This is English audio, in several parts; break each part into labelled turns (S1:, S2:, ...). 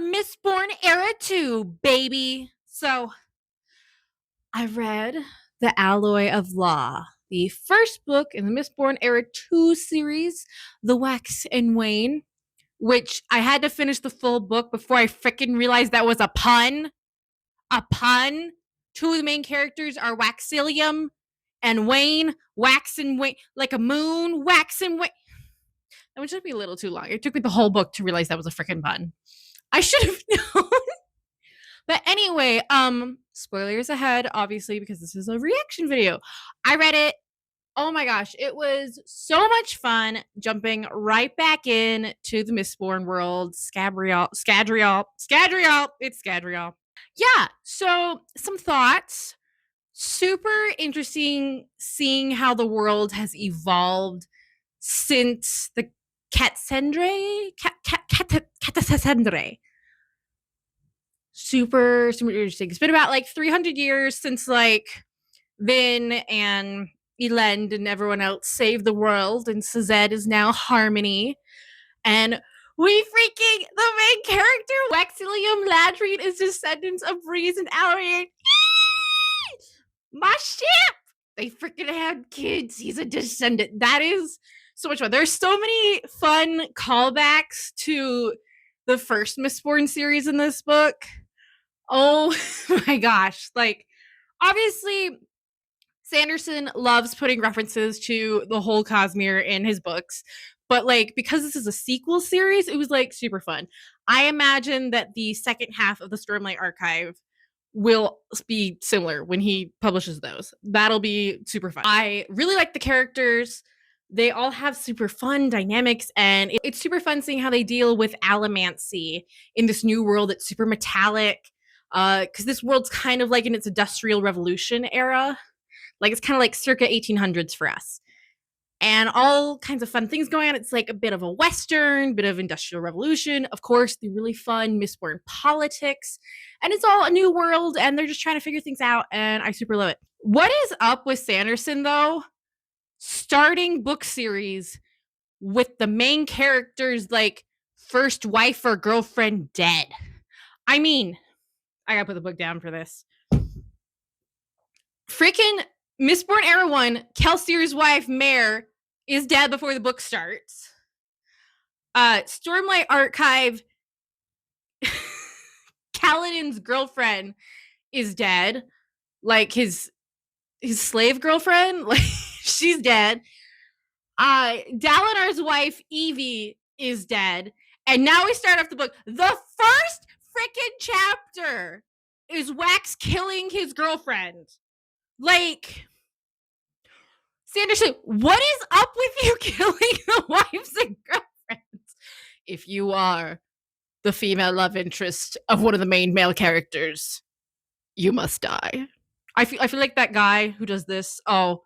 S1: Mistborn era 2, baby. So I read The Alloy of Law, the first book in the Mistborn era 2 series, The Wax and Wane, which I had to finish the full book before I freaking realized that was a pun. A pun. Two of the main characters are Waxilium and Wayne. Wax and Wayne, like a moon, wax and Wayne. That one took me a little too long. It took me the whole book to realize that was a freaking pun. I should have known. But anyway, spoilers ahead, obviously, because this is a reaction video. I read it. Oh my gosh, it was so much fun jumping right back in to the Mistborn world. Scadrial. It's Scadrial. Yeah, so some thoughts. Super interesting seeing how the world has evolved since the Catsendre. Super interesting. It's been about like 300 years since like Vin and Elend and everyone else saved the world, and Sazed is now Harmony. And we freaking, the main character, Waxilium Ladrine, is descendants of Breeze and Alarian. My ship! They freaking had kids. He's a descendant. That is so much fun. There's so many fun callbacks to the first Mistborn series in this book. Oh my gosh. Like, obviously, Sanderson loves putting references to the whole Cosmere in his books. But like, because this is a sequel series, it was like super fun. I imagine that the second half of the Stormlight Archive will be similar when he publishes those. That'll be super fun. I really like the characters. They all have super fun dynamics, and it's super fun seeing how they deal with allomancy in this new world that's super metallic. Because this world's kind of like in its industrial revolution era. Like, it's kind of like circa 1800s for us. And all kinds of fun things going on. It's like a bit of a Western, bit of industrial revolution. Of course, the really fun Mistborn politics. And it's all a new world, and they're just trying to figure things out, and I super love it. What is up with Sanderson, though? Starting book series with the main character's, like, first wife or girlfriend dead. I mean, I gotta put the book down for this. Freaking Mistborn Era 1, Kelsier's wife, Mare, is dead before the book starts. Stormlight Archive, Kaladin's girlfriend is dead. Like, his slave girlfriend, like, she's dead. Dalinar's wife, Evie, is dead. And now we start off the book. The first freaking chapter is Wax killing his girlfriend. Like, Sanderson, what is up with you killing the wives and girlfriends? If you are the female love interest of one of the main male characters, you must die. I feel like that guy who does this. Oh,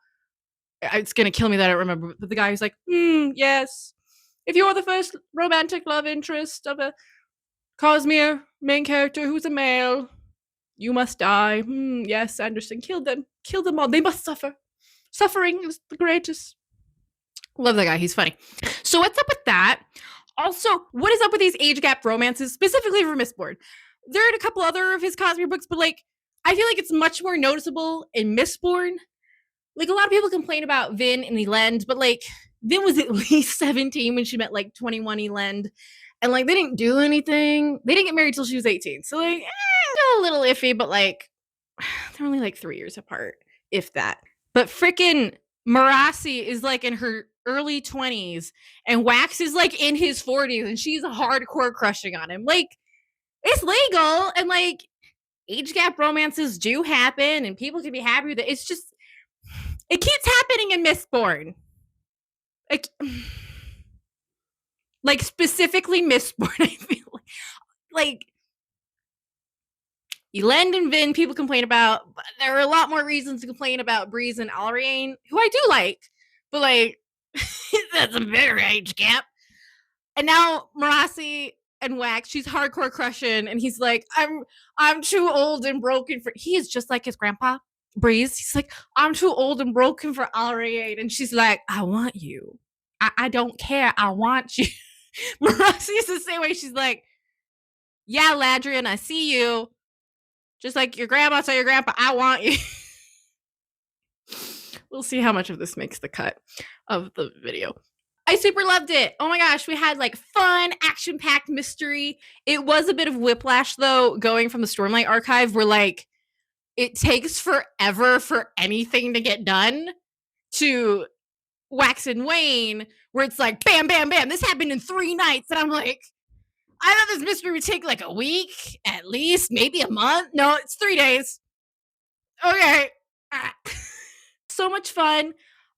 S1: it's gonna kill me that I don't remember. But the guy who's like, yes, if you're the first romantic love interest of a Cosmere main character who's a male, you must die. Yes, Anderson, kill them all. They must suffer. Suffering is the greatest. Love that guy. He's funny. So what's up with that? Also, what is up with these age gap romances, specifically for Mistborn? There are a couple other of his Cosmere books, but like, I feel like it's much more noticeable in Mistborn. Like, a lot of people complain about Vin and Elend, but like, Vin was at least 17 when she met like 21 Elend. And like, they didn't do anything. They didn't get married till she was 18. So like, still a little iffy, but like, they're only like 3 years apart, if that. But freaking Marasi is like in her early 20s, and Wax is like in his 40s, and she's hardcore crushing on him. Like, it's legal, and like, age gap romances do happen, and people can be happy with it. It's just, it keeps happening in Mistborn. Like specifically Mistborn, I feel like Elend and Vin, people complain about, but there are a lot more reasons to complain about Breeze and Alarian, who I do like, but like, that's a bigger age gap. And now Marasi and Wax, she's hardcore crushing, and he's like, I'm too old and broken for. He is just like his grandpa, Breeze. He's like, I'm too old and broken for Alarian, and she's like, I want you. I don't care. I want you. Marasi is the same way. She's like, Yeah, Ladrian, I see you. Just like your grandma saw your grandpa, I want you. We'll see how much of this makes the cut of the video. I super loved it. Oh my gosh, we had like fun, action packed mystery. It was a bit of whiplash though, going from the Stormlight Archive, where like it takes forever for anything to get done, to Wax and Wayne, where it's like bam, bam, bam. This happened in 3 nights, and I'm like, I thought this mystery would take like a week at least, maybe a month. No, it's 3 days. Okay. So much fun.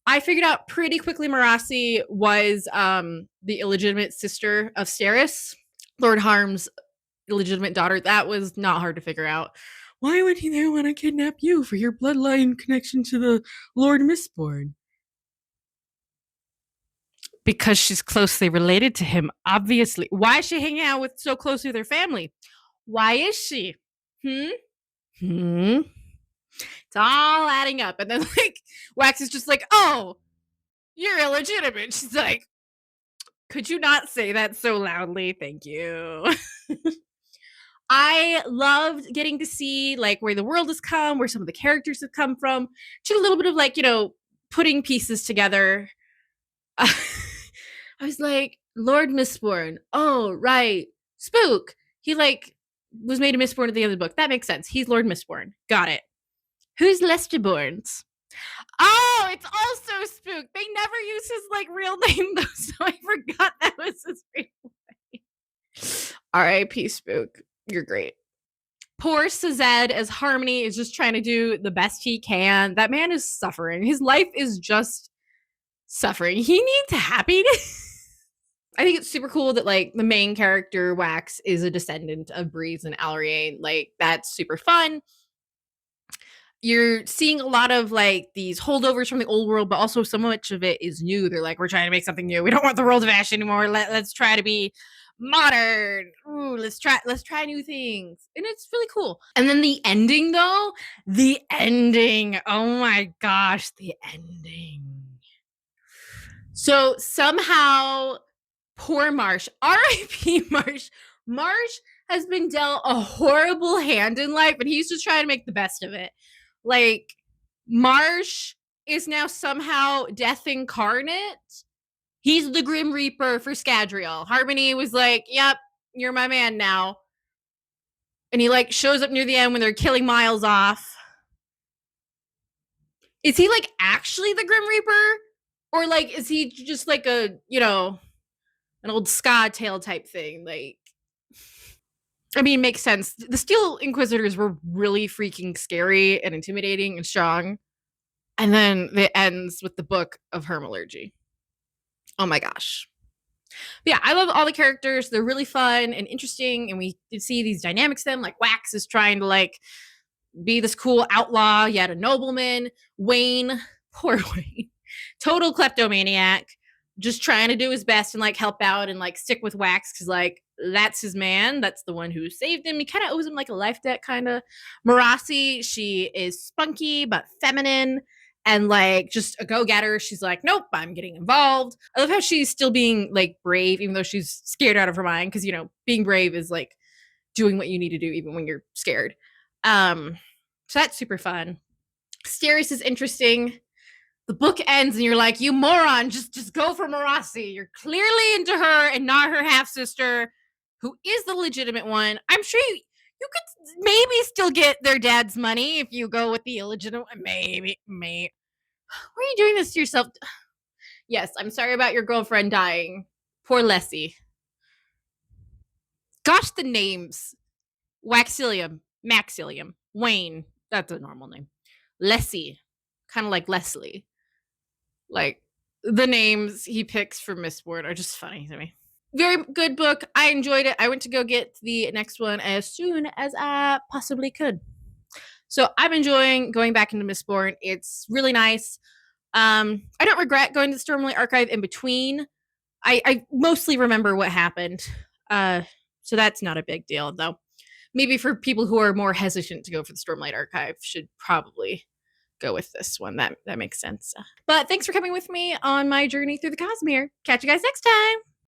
S1: I figured out pretty quickly Marasi was the illegitimate sister of Steris, Lord Harm's illegitimate daughter. That was not hard to figure out. Why would he then want to kidnap you for your bloodline connection to the Lord Mistborn? Because she's closely related to him, obviously. Why is she hanging out with so closely with her family? Why is she? Hmm. It's all adding up. And then like Wax is just like, oh, you're illegitimate. She's like, could you not say that so loudly? Thank you. I loved getting to see like where the world has come, where some of the characters have come from. Just a little bit of like, putting pieces together. I was like, Lord Mistborn. Oh, right. Spook. He like was made a Mistborn at the end of the book. That makes sense. He's Lord Mistborn. Got it. Who's Lesterborns? Oh, it's also Spook. They never use his like real name though, so I forgot that was his real name. R.I.P. Spook. You're great. Poor Sazed as Harmony is just trying to do the best he can. That man is suffering. His life is just suffering. He needs happiness. I think it's super cool that like the main character Wax is a descendant of Breeze and Alriane. Like that's super fun. You're seeing a lot of like these holdovers from the old world, but also so much of it is new. They're like, we're trying to make something new. We don't want the world of Ash anymore. Let's try to be modern. Ooh, let's try new things. And it's really cool. And then the ending though, the ending. Oh my gosh, the ending. So somehow poor Marsh, R.I.P. Marsh. Marsh has been dealt a horrible hand in life, and he's just trying to make the best of it. Like, Marsh is now somehow death incarnate. He's the Grim Reaper for Scadrial. Harmony was like, yep, you're my man now. And he, like, shows up near the end when they're killing Miles off. Is he, like, actually the Grim Reaper? Or, like, is he just, like, a, an old ska tale type thing? Like, I mean, makes sense. The Steel Inquisitors were really freaking scary and intimidating and strong. And then it ends with the Book of Hermalurgy. Oh my gosh. But yeah, I love all the characters. They're really fun and interesting. And we see these dynamics in them. Like Wax is trying to like be this cool outlaw, yet a nobleman. Wayne, poor Wayne, total kleptomaniac, just trying to do his best and like help out and like stick with Wax because like that's his man. That's the one who saved him. He kind of owes him like a life debt, kind of. Marasi, she is spunky but feminine and like just a go-getter. She's like, nope, I'm getting involved. I love how she's still being like brave, even though she's scared out of her mind, because being brave is like doing what you need to do even when you're scared. So that's super fun. Steris is interesting. The book ends and you're like, you moron, just go for Marasi. You're clearly into her and not her half-sister, who is the legitimate one. I'm sure you could maybe still get their dad's money if you go with the illegitimate one. Maybe. Why are you doing this to yourself? Yes, I'm sorry about your girlfriend dying. Poor Lessie. Gosh, the names. Waxilium, Maxilium, Wayne. That's a normal name. Lessie. Kind of like Leslie. Like, the names he picks for Mistborn are just funny to me. Very good book. I enjoyed it. I went to go get the next one as soon as I possibly could. So I'm enjoying going back into Mistborn. It's really nice. I don't regret going to the Stormlight Archive in between. I mostly remember what happened. So that's not a big deal, though. Maybe for people who are more hesitant to go for the Stormlight Archive should probably go with this one. That makes sense. But thanks for coming with me on my journey through the Cosmere. Catch you guys next time.